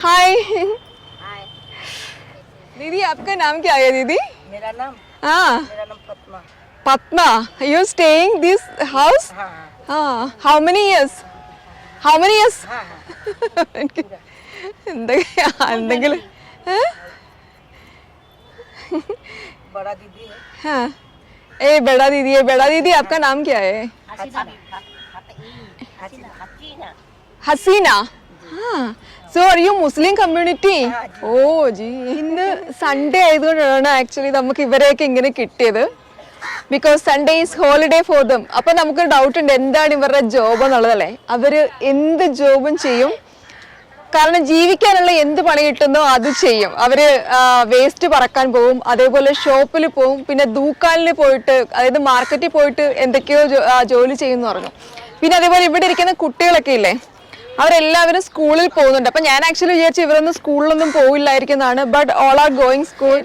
हाय हाय। दीदी, आपका नाम क्या है दीदी? मेरा नाम हाँ, Padma. Padma. You staying this house? हाँ हाँ. How many years? How many years? हाँ എനിക്ക് എന്തെങ്കിലും बड़ा दीदी है। हाँ. ए बड़ा दीदी आपका नाम क्या है? Haseena. So are you Muslim community? Oh ji, ഇന്ന് സൺഡേ ആയതുകൊണ്ടാണ് ആക്ച്വലി നമുക്ക് ഇവരെയൊക്കെ ഇങ്ങനെ കിട്ടിയത്. Because Sunday is holiday for them. അപ്പൊ നമുക്ക് ഡൗട്ട് ഉണ്ട് എന്താണ് ഇവരുടെ ജോബ് എന്നുള്ളതല്ലേ. അവര് എന്ത് ജോബും ചെയ്യും, കാരണം ജീവിക്കാനുള്ള എന്ത് പണി കിട്ടുന്നോ അത് ചെയ്യും. അവര് വേസ്റ്റ് പറക്കാൻ പോവും, അതേപോലെ ഷോപ്പിൽ പോവും, പിന്നെ ദൂക്കാലിന് പോയിട്ട്, അതായത് മാർക്കറ്റിൽ പോയിട്ട് എന്തൊക്കെയോ ജോലി ചെയ്യുന്നു പറഞ്ഞു. പിന്നെ അതേപോലെ ഇവിടെ ഇരിക്കുന്ന കുട്ടികളൊക്കെ ഇല്ലേ, അവരെല്ലാവരും സ്കൂളിൽ പോകുന്നുണ്ട്. അപ്പൊ ഞാൻ ആക്ച്വലി വിചാരിച്ചു ഇവരൊന്നും സ്കൂളിലൊന്നും പോവില്ലായിരിക്കുന്നതാണ്. But all are going school.